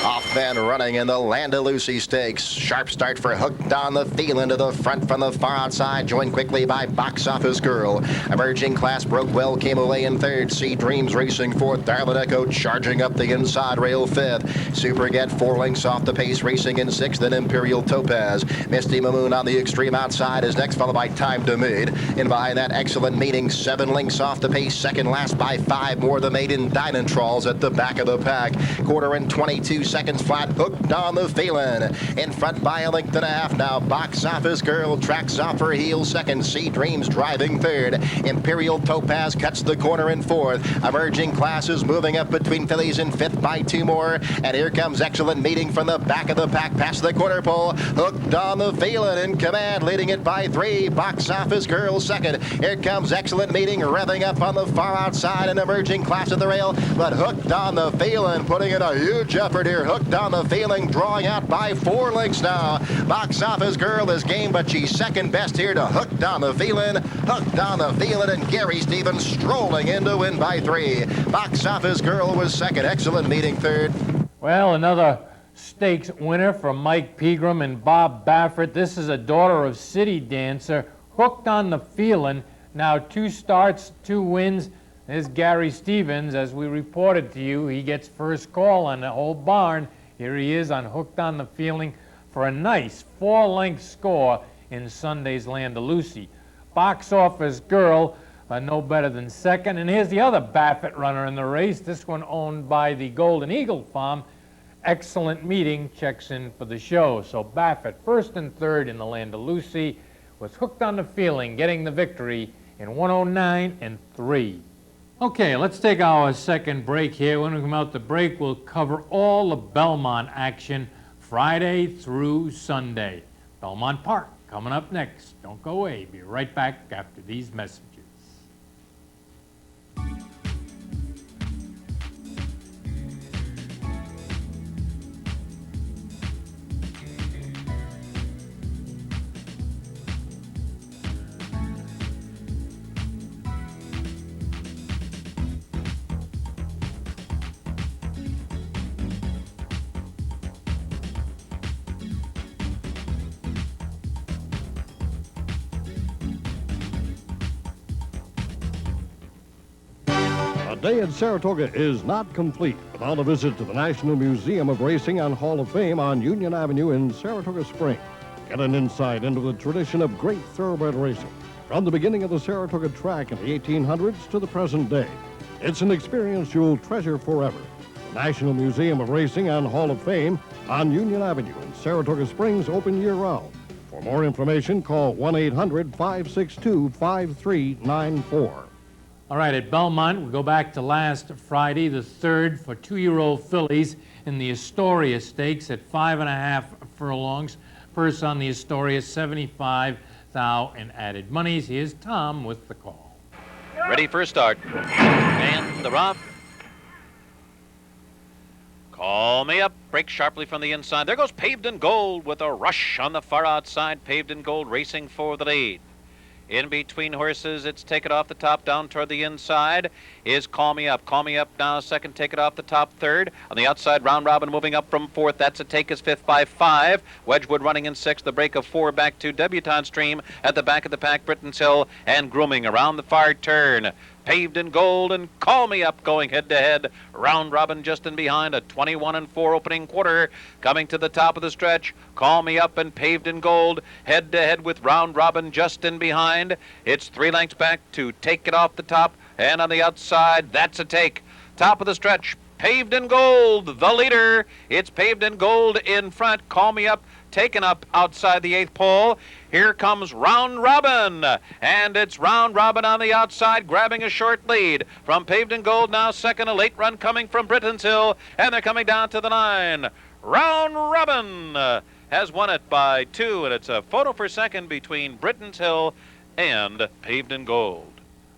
Off and running in the Landalusi Stakes. Sharp start for Hooked on the Feeling to the front from the far outside, joined quickly by Box Office Girl. Emerging Class Broke Well came away in third. Sea Dreams racing fourth. Darlin Echo charging up the inside rail fifth. Super Get 4 lengths off the pace, racing in sixth. Then Imperial Topaz. Misty Mamoon on the extreme outside is next, followed by Time to Mid. In behind that, Excellent Meeting, 7 lengths off the pace. Second last by 5 more. The maiden Dynantrolls at the back of the pack. Quarter and 22 seconds flat. Hooked on the Feeling. In front by a length and a half now. Box Office Girl tracks off her heels second. Sea Dreams driving third. Imperial Topaz cuts the corner in fourth. Emerging Classes moving up between fillies in fifth by 2 more. And here comes Excellent Meeting from the back of the pack past the quarter pole. Hooked on the Feeling in command, leading it by 3. Box Office Girl second. Here comes Excellent Meeting revving up on the far outside. And Emerging Class at the rail. But Hooked on the Feeling putting in a huge effort here. Hooked on the Feeling drawing out by 4 lengths now. Box Office Girl is game, but she's second best here to Hooked on the Feeling. Hooked on the Feeling, and Gary Stevens strolling in to win by 3. Box Office Girl was second. Excellent Meeting third. Well, another stakes winner from Mike Pegram and Bob Baffert. This is a daughter of City Dancer. Hooked on the Feeling. Now 2 starts, 2 wins. There's Gary Stevens. As we reported to you, he gets first call on the whole barn. Here he is on Hooked on the Feeling for a nice 4-length score in Sunday's Landalusi. Box Office Girl, no better than second. And here's the other Baffert runner in the race, this one owned by the Golden Eagle Farm. Excellent Meeting checks in for the show. So Baffert first and third in the Landalusi, was Hooked on the Feeling getting the victory in 109 and 3. Okay, let's take our second break here. When we come out the break, we'll cover all the Belmont action Friday through Sunday. Belmont Park coming up next. Don't go away. Be right back after these messages. A day at Saratoga is not complete without a visit to the National Museum of Racing and Hall of Fame on Union Avenue in Saratoga Springs. Get an insight into the tradition of great thoroughbred racing, from the beginning of the Saratoga track in the 1800s to the present day. It's an experience you'll treasure forever. The National Museum of Racing and Hall of Fame on Union Avenue in Saratoga Springs, open year-round. For more information, call 1-800-562-5394. All right, at Belmont, we go back to last Friday, the third for 2-year-old fillies in the Astoria Stakes at 5.5 furlongs. Purse on the Astoria, $75,000 in added monies. Here's Tom with the call. Ready for a start. And the rough. Call Me Up. Breaks sharply from the inside. There goes Paved in Gold with a rush on the far outside. Paved in Gold racing for the lead. In between horses, it's Take It Off the Top down toward the inside is Call Me Up. Call Me Up now second, Take It Off the Top third. On the outside, Round Robin moving up from fourth. That's a Take is fifth by 5. Wedgwood running in sixth. The break of 4 back to Debutante Stream at the back of the pack. Britain's Hill and Grooming around the far turn. Paved in Gold and Call Me Up going head-to-head. Round Robin just in behind, a 21-4 opening quarter. Coming to the top of the stretch, Call Me Up and Paved in Gold head-to-head with Round Robin just in behind. It's 3 lengths back to Take It Off the Top, and on the outside, that's a take. Top of the stretch, Paved in Gold, the leader. It's Paved in Gold in front. Call Me Up taken up outside the 8th pole. Here comes Round Robin, and it's Round Robin on the outside, grabbing a short lead from Paved in Gold. Now second, a late run coming from Britain's Hill, and they're coming down to the 9. Round Robin has won it by 2, and it's a photo for second between Britain's Hill and Paved in Gold.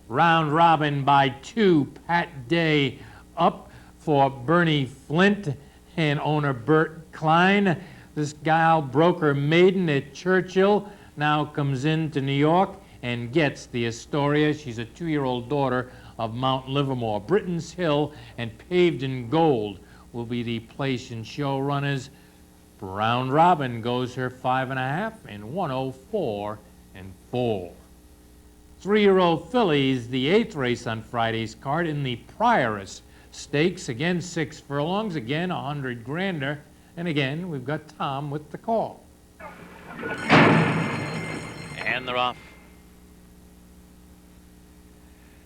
Round Robin by 2. Pat Day up for Bernie Flint and owner Bert Klein. This gal broke her maiden at Churchill, now comes into New York and gets the Astoria. She's a 2-year-old daughter of Mount Livermore. Britain's Hill and Paved in Gold will be the place and show runners. Round Robin goes her 5.5 in 104 and 4. 3-year-old fillies, the 8th race on Friday's card in the Prioress Stakes. Again, 6 furlongs, again 100 grander. And again, we've got Tom with the call. And they're off.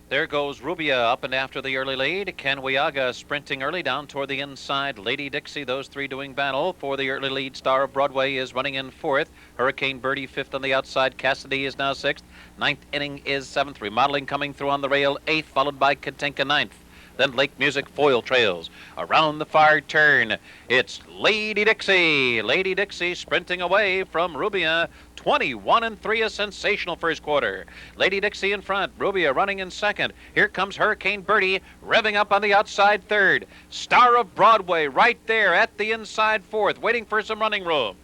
There goes Rubia up and after the early lead. Canwiaga sprinting early down toward the inside. Lady Dixie, those three doing battle for the early lead. Star of Broadway is running in 4th. Hurricane Birdie 5th on the outside. Cassidy is now 6th. 9th inning is 7th. Remodeling coming through on the rail 8th, followed by Katinka 9th. Then Lake Music foil trails. Around the far turn, it's Lady Dixie. Lady Dixie sprinting away from Rubia. 21 and 3, a sensational first quarter. Lady Dixie in front, Rubia running in second. Here comes Hurricane Birdie revving up on the outside third. Star of Broadway right there at the inside fourth, waiting for some running room.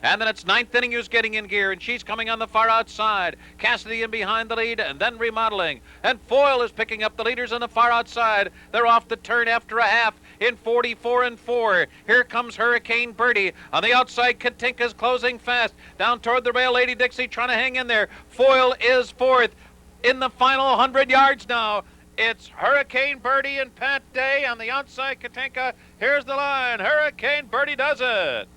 And then it's 9th inning who's getting in gear, and she's coming on the far outside. Cassidy in behind the lead, and then Remodeling. And Foil is picking up the leaders on the far outside. They're off the turn after a half in 44 and 4. Here comes Hurricane Birdie. On the outside, Katinka's closing fast. Down toward the rail, Lady Dixie trying to hang in there. Foil is 4th. In the final 100 yards now, it's Hurricane Birdie and Pat Day on the outside. Katinka, here's the line. Hurricane Birdie does it.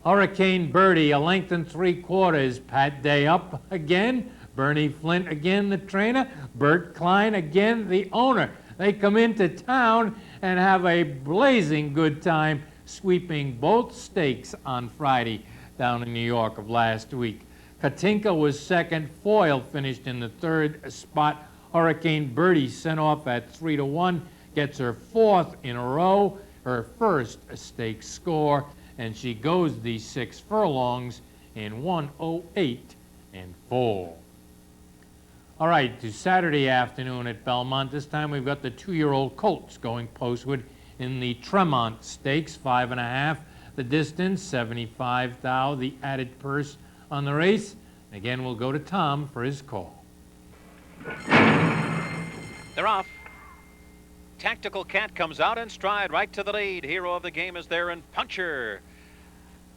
Hurricane Birdie, a length and 3/4. Pat Day up again. Bernie Flint again, the trainer. Bert Klein again, the owner. They come into town and have a blazing good time sweeping both stakes on Friday down in New York of last week. Katinka was second. Foil finished in the 3rd spot. Hurricane Birdie sent off at 3-1. Gets her 4th in a row, her first stakes score. And she goes these 6 furlongs in 108 and 4. All right, to Saturday afternoon at Belmont. This time we've got the 2-year-old colts going postward in the Tremont Stakes, 5.5. The distance, 75 thou, the added purse on the race. Again, we'll go to Tom for his call. They're off. Tactical Cat comes out in stride, right to the lead. Hero of the game is there, and Puncher.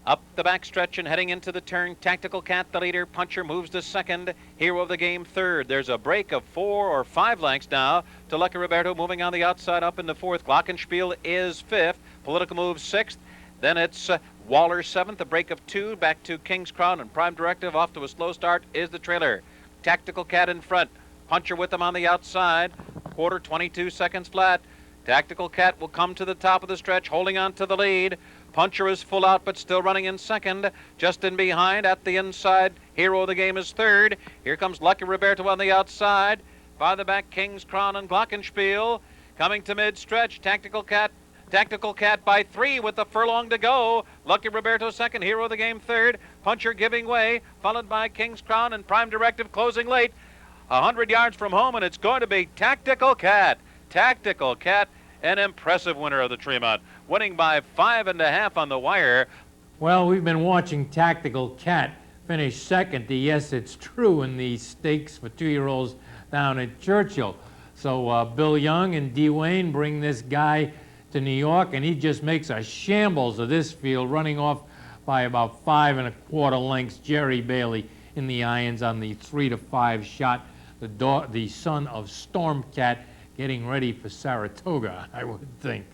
Up the backstretch and heading into the turn. Tactical Cat, the leader. Puncher moves to second. Hero of the game, 3rd. There's a break of 4 or 5 lengths now to Lucky Roberto moving on the outside up into 4th. Glockenspiel is 5th. Political Move 6th. Then it's Waller 7th. A break of 2 back to King's Crown, and Prime Directive off to a slow start is the trailer. Tactical Cat in front. Puncher with them on the outside. Quarter, 22 seconds flat. Tactical Cat will come to the top of the stretch, holding on to the lead. Puncher is full out, but still running in second. Just in behind at the inside, Hero of the game is 3rd. Here comes Lucky Roberto on the outside. By the back, King's Crown and Glockenspiel. Coming to mid-stretch, Tactical Cat by 3 with the furlong to go. Lucky Roberto 2nd, Hero of the game 3rd. Puncher giving way, followed by King's Crown and Prime Directive closing late. 100 yards from home, and it's going to be Tactical Cat. Tactical Cat, an impressive winner of the Tremont, winning by 5.5 on the wire. Well, we've been watching Tactical Cat finish second to Yes It's True in the stakes for 2-year-olds down at Churchill. So Bill Young and D. Wayne bring this guy to New York, and he just makes a shambles of this field, running off by about 5 1/4 lengths. Jerry Bailey in the irons on the 3-5 shot. The son of Stormcat getting ready for Saratoga, I would think.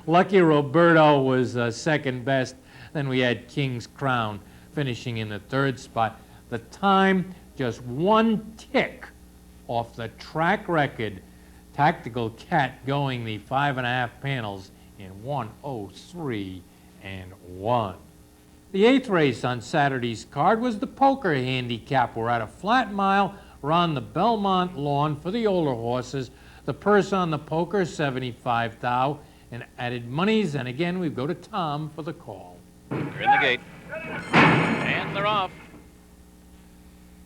Lucky Roberto was second best. Then we had King's Crown finishing in the 3rd spot. The time, just 1 tick off the track record. Tactical Cat going the 5.5 panels in 103 and 1. The 8th race on Saturday's card was the poker handicap. We're at a flat mile. We're on the Belmont lawn for the older horses. The purse on the poker, 75 thou, and added monies. And again, we go to Tom for the call. They're in the gate. And they're off.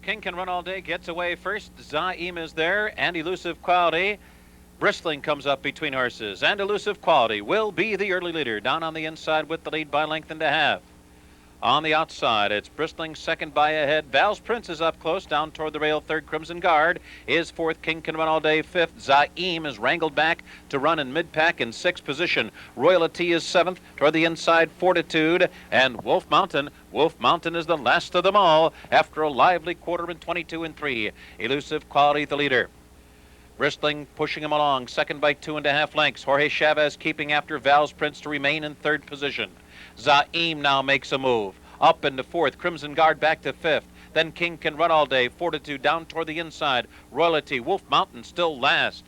King Can Run All Day gets away first. Zaim is there, and Elusive Quality. Bristling comes up between horses, and Elusive Quality will be the early leader, down on the inside with the lead by 1.5 lengths. On the outside, it's Bristling second by a head. Val's Prince is up close, down toward the rail. Third, Crimson Guard is fourth. King Can Run All Day fifth. Zaim is wrangled back to run in mid-pack in sixth position. Royalty is seventh. Toward the inside, Fortitude and Wolf Mountain. Wolf Mountain is the last of them all after a lively quarter in 22 and 3. Elusive Quality the leader. Bristling pushing him along, second by 2.5 lengths. Jorge Chavez keeping after Val's Prince to remain in third position. Zaim now makes a move. Up into fourth. Crimson Guard back to fifth. Then King Can Run All Day. Fortitude down toward the inside. Royalty. Wolf Mountain still last.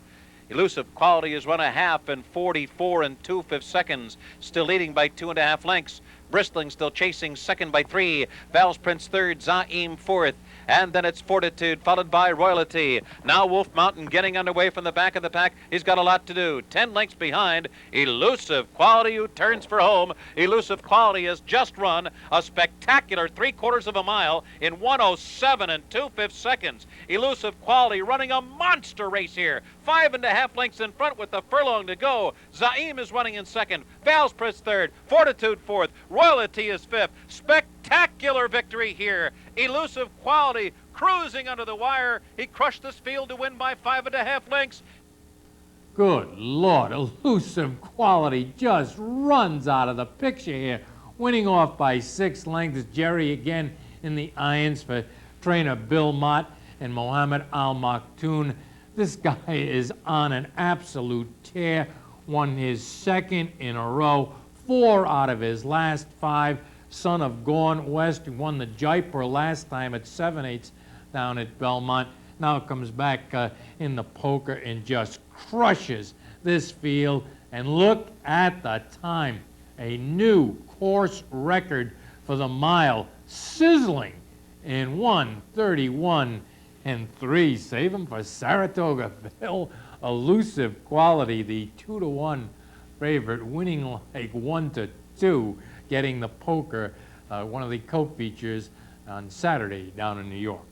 Elusive Quality has run a half in 44 and 2/5 seconds. Still leading by 2.5 lengths. Bristling still chasing second by 3. Val's Prince third. Zaim fourth. And then it's Fortitude, followed by Royalty. Now Wolf Mountain getting underway from the back of the pack. He's got a lot to do. 10 lengths behind. Elusive Quality, who turns for home. Elusive Quality has just run a spectacular 3/4 of a mile in 1:07 and 2/5 seconds. Elusive Quality running a monster race here. 5.5 lengths in front with the furlong to go. Zaim is running in second. Val's Prince third. Fortitude fourth. Royalty is fifth. Spectacular victory here. Elusive Quality cruising under the wire. He crushed this field to win by 5.5 lengths. Good Lord, Elusive Quality just runs out of the picture here. Winning off by 6 lengths. Jerry again in the irons for trainer Bill Mott and Mohammed Al Maktoum. This guy is on an absolute tear. Won his second in a row. 4 out of his last 5. Son of Gone West, who won the Jaipur last time at 7/8 down at Belmont. Now comes back in the poker and just crushes this field. And look at the time. A new course record for the mile, sizzling in 1:31 and 3. Save him for Saratoga-ville. Elusive Quality, the 2-to-1 favorite, winning like 1-2. Getting the poker, one of the co-features on Saturday down in New York.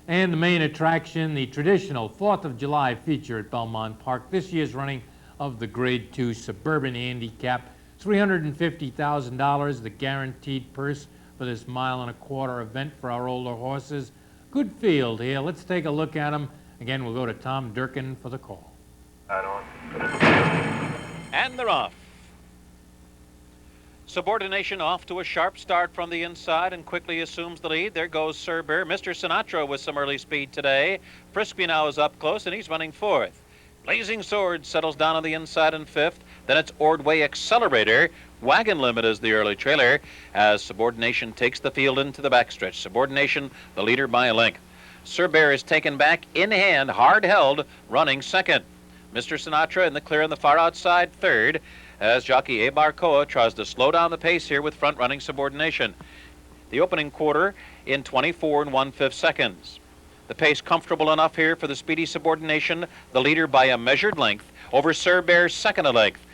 And the main attraction, the traditional 4th of July feature at Belmont Park. This year's running of the Grade 2 Suburban Handicap. $350,000, the guaranteed purse for this 1.25-mile event for our older horses. Good field here. Let's take a look at them. Again, we'll go to Tom Durkin for the call. And they're off. Subordination off to a sharp start from the inside and quickly assumes the lead. There goes Sir Bear. Mr. Sinatra with some early speed today. Frisbee now is up close and he's running fourth. Blazing Sword settles down on the inside in fifth. Then it's Ordway Accelerator. Wagon Limit is the early trailer as Subordination takes the field into the backstretch. Subordination the leader by a length. Sir Bear is taken back in hand, hard held, running second. Mr. Sinatra in the clear on the far outside third, as jockey Abarcoa tries to slow down the pace here with front-running Subordination. The opening quarter in 24 and 1/5 seconds. The pace comfortable enough here for the speedy Subordination, the leader by a measured length over Sir Bear's second a length.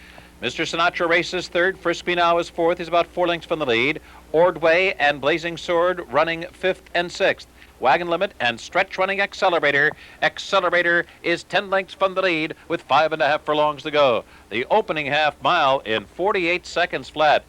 Mr. Sinatra races third. Frisbee now is fourth. He's about 4 lengths from the lead. Ordway and Blazing Sword running 5th and 6th. Wagon Limit and Stretch running Accelerator. Accelerator is 10 lengths from the lead with 5.5 furlongs to go. The opening half mile in 48 seconds flat.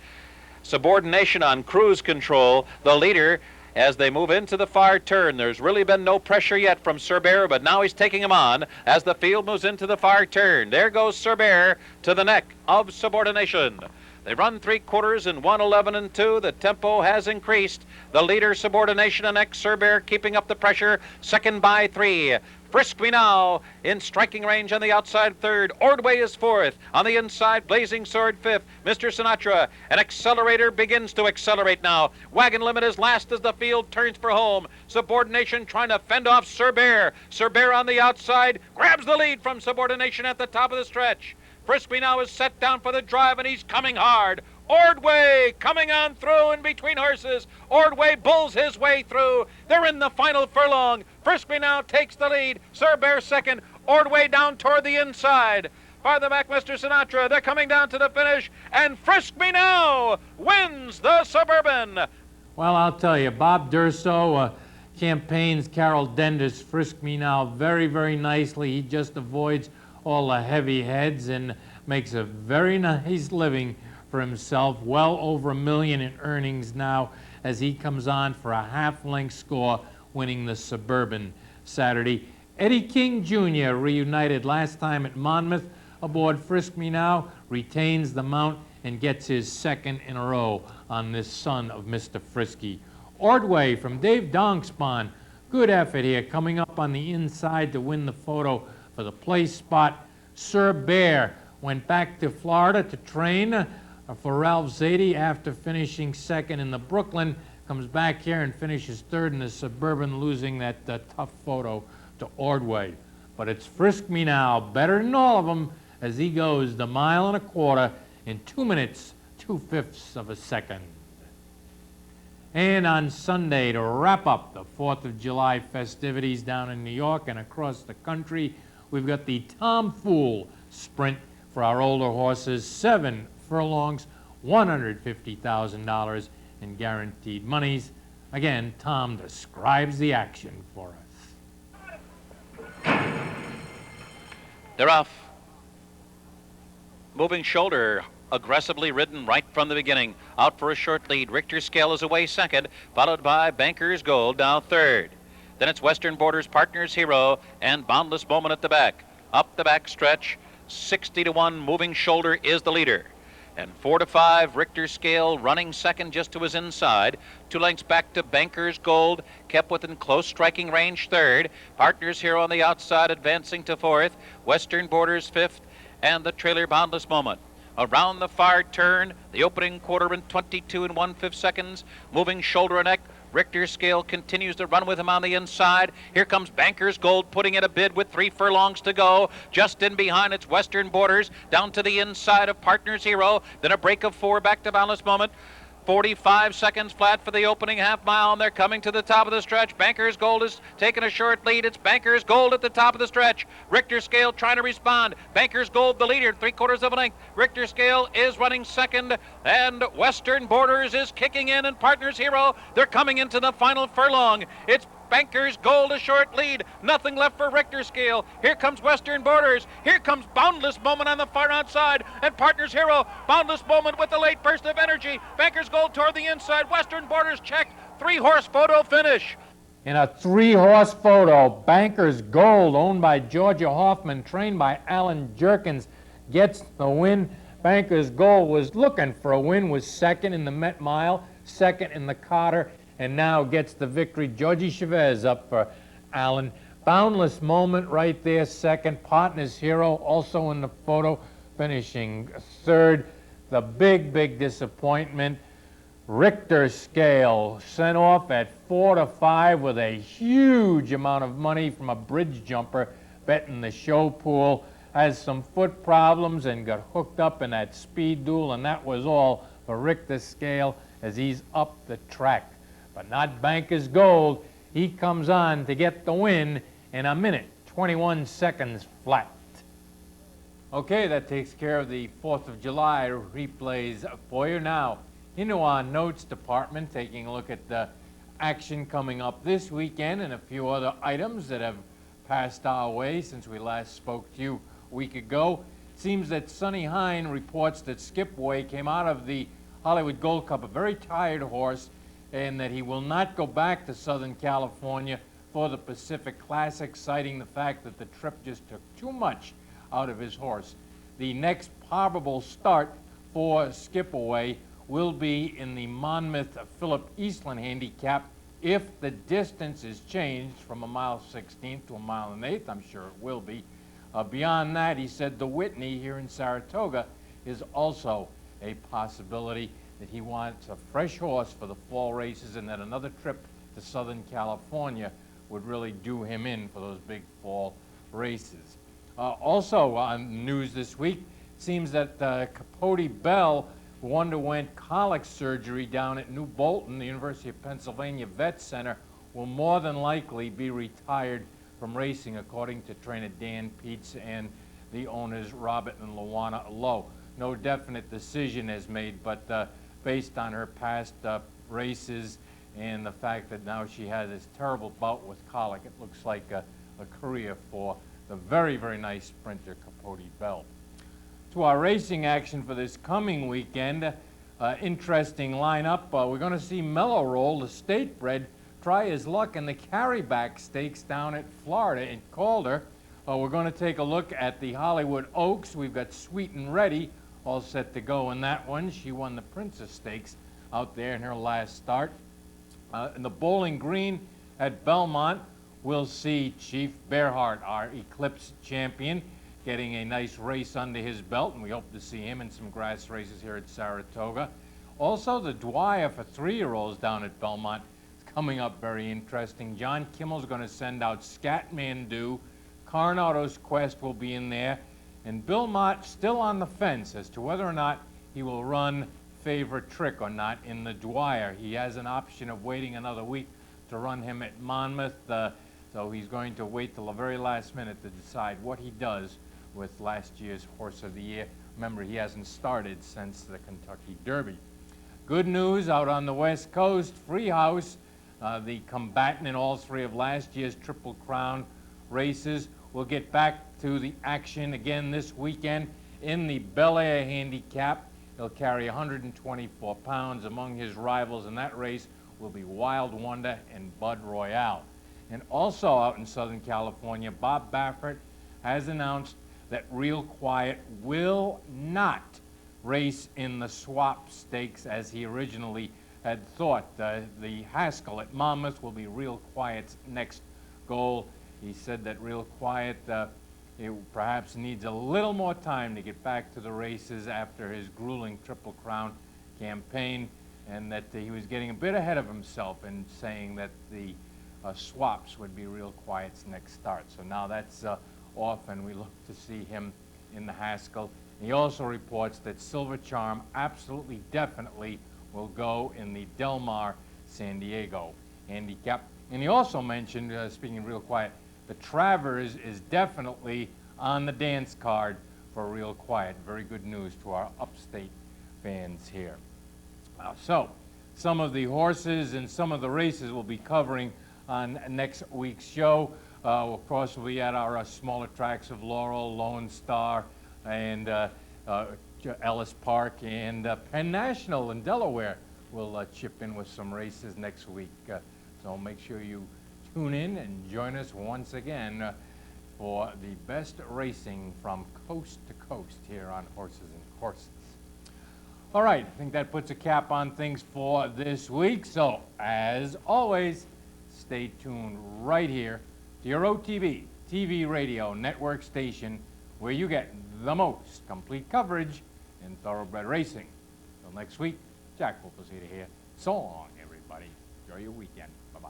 Subordination on cruise control. The leader as they move into the far turn. There's really been no pressure yet from Sir Bear, but now he's taking him on as the field moves into the far turn. There goes Sir Bear to the neck of Subordination. They run 3/4 in 1:11 and 2. The tempo has increased. The leader, Subordination, and Sir Bear keeping up the pressure. Second by 3. Frisbee now in striking range on the outside third. Ordway is fourth. On the inside, Blazing Sword fifth. Mr. Sinatra, an Accelerator begins to accelerate now. Wagon Limit is last as the field turns for home. Subordination trying to fend off Sir Bear. Sir Bear on the outside grabs the lead from Subordination at the top of the stretch. Frisbee now is set down for the drive, and he's coming hard. Ordway coming on through in between horses. Ordway bulls his way through. They're in the final furlong. Frisbee now takes the lead. Sir Bear second. Ordway down toward the inside. Farther back, Mr. Sinatra. They're coming down to the finish, and Frisbee now wins the Suburban. Well, I'll tell you, Bob Durso campaigns Carol Dendis Frisbee now very, very nicely. He just avoids all the heavy heads and makes a very nice living for himself, well over $1 million in earnings now as he comes on for a half-length score, winning the Suburban Saturday. Eddie King Jr. reunited last time at Monmouth aboard Frisk Me Now, retains the mount and gets his second in a row on this son of Mr. Frisky. Ordway from Dave Dongspawn, good effort here, coming up on the inside to win the photo for the place spot. Sir Bear went back to Florida to train for Ralph Zadie after finishing second in the Brooklyn, comes back here and finishes third in the Suburban, losing that tough photo to Ordway. But it's Frisk Me Now, better than all of them, as he goes the 1.25 miles in 2 minutes, 2/5 of a second. And on Sunday, to wrap up the 4th of July festivities down in New York and across the country, we've got the Tom Fool Sprint for our older horses, 7 furlongs, $150,000 in guaranteed monies. Again, Tom describes the action for us. They're off. Moving Shoulder, aggressively ridden right from the beginning. Out for a short lead. Richter Scale is away second, followed by Banker's Gold down third. Then it's Western Borders, Partners Hero, and Boundless Moment at the back. Up the back stretch, 60-1, Moving Shoulder is the leader. And 4-5, Richter Scale running second just to his inside. 2 lengths back to Banker's Gold, kept within close striking range third. Partners Hero on the outside advancing to fourth. Western Borders fifth, and the trailer Boundless Moment. Around the far turn, the opening quarter in 22 1/5 seconds. Moving Shoulder and neck. Richter Scale continues to run with him on the inside. Here comes Banker's Gold putting in a bid with 3 furlongs to go. Just in behind, it's Western Borders down to the inside of Partners Hero. Then a break of 4 back to Boundless Moment. 45 seconds flat for the opening half mile, and they're coming to the top of the stretch. Banker's Gold is taking a short lead. It's Banker's Gold at the top of the stretch. Richter Scale trying to respond. Banker's Gold the leader, 3/4 of a length. Richter Scale is running second, and Western Borders is kicking in, and Partners Hero, they're coming into the final furlong. It's Banker's Gold a short lead. Nothing left for Richter Scale. Here comes Western Borders. Here comes Boundless Moment on the far outside. And Partners Hero. Boundless Moment with the late burst of energy. Banker's Gold toward the inside. Western Borders checked. 3-horse photo finish. In a 3-horse photo, Banker's Gold, owned by Georgia Hoffman, trained by Alan Jerkins, gets the win. Banker's Gold was looking for a win, was second in the Met Mile, second in the Carter, and now gets the victory. Georgie Chavez up for Allen. Boundless Moment right there, second. Partners Hero also in the photo, finishing third. The big disappointment, Richter Scale, sent off at 4-5 with a huge amount of money from a bridge jumper betting the show pool. Has some foot problems and got hooked up in that speed duel, and that was all for Richter Scale as he's up the track. But not Banker's Gold. He comes on to get the win in 1 minute, 21 seconds flat. Okay, that takes care of the 4th of July replays for you. Now, into our notes department, taking a look at the action coming up this weekend and a few other items that have passed our way since we last spoke to you a week ago. It seems that Sonny Hine reports that Skipway came out of the Hollywood Gold Cup a very tired horse, and that he will not go back to Southern California for the Pacific Classic, citing the fact that the trip just took too much out of his horse. The next probable start for Skipaway will be in the Monmouth Philip Eastland handicap if the distance is changed from 1.16 to 1.1 1/8. I'm sure it will be. Beyond that, he said the Whitney here in Saratoga is also a possibility, that he wants a fresh horse for the fall races, and that another trip to Southern California would really do him in for those big fall races. Also on news this week, seems that Capote Bell, who underwent colic surgery down at New Bolton, the University of Pennsylvania Vet Center, will more than likely be retired from racing, according to trainer Dan Peets and the owners Robert and Luana Lowe. No definite decision is made, but based on her past races and the fact that now she had this terrible bout with colic, it looks like a career for the very nice sprinter Capote Bell. To our racing action for this coming weekend. Interesting lineup. We're going to see Mellow Roll, the state bred, try his luck in the Carryback Stakes down at Florida in Calder. We're going to take a look at the Hollywood Oaks. We've got Sweet and Ready all set to go in that one. She won the Princess Stakes out there in her last start. In the Bowling Green at Belmont, we'll see Chief Bearheart, our Eclipse champion, getting a nice race under his belt, and we hope to see him in some grass races here at Saratoga. Also, the Dwyer for 3-year-olds down at Belmont is coming up very interesting. John Kimmel's going to send out Scatmandu. Coronato's Quest will be in there. And Bill Mott still on the fence as to whether or not he will run Favorite Trick or not in the Dwyer. He has an option of waiting another week to run him at Monmouth, so he's going to wait till the very last minute to decide what he does with last year's Horse of the Year. Remember, he hasn't started since the Kentucky Derby. Good news out on the West Coast, Free House, the combatant in all three of last year's Triple Crown races, will get back to the action again this weekend in the Bel Air Handicap. He'll carry 124 pounds. Among his rivals in that race will be Wild Wonder and Bud Royale. And also out in Southern California, Bob Baffert has announced that Real Quiet will not race in the Swap Stakes as he originally had thought. The Haskell at Monmouth will be Real Quiet's next goal. He said that Real Quiet perhaps needs a little more time to get back to the races after his grueling Triple Crown campaign, and that he was getting a bit ahead of himself in saying that the Swaps would be Real Quiet's next start. So now that's off, and we look to see him in the Haskell. And he also reports that Silver Charm absolutely, definitely will go in the Del Mar San Diego handicap. And he also mentioned, speaking of Real Quiet, the Travers is definitely on the dance card for Real Quiet. Very good news to our upstate fans here. So, some of the horses and some of the races we'll be covering on next week's show. Of course, we'll be at our smaller tracks of Laurel, Lone Star, and Ellis Park, and Penn National in Delaware will chip in with some races next week. So make sure you tune in and join us once again for the best racing from coast to coast here on Horses and Courses. All right, I think that puts a cap on things for this week. So, as always, stay tuned right here to your OTB TV radio network station, where you get the most complete coverage in thoroughbred racing. Till next week, Jack Wolfesita here. So long, everybody. Enjoy your weekend. Bye-bye.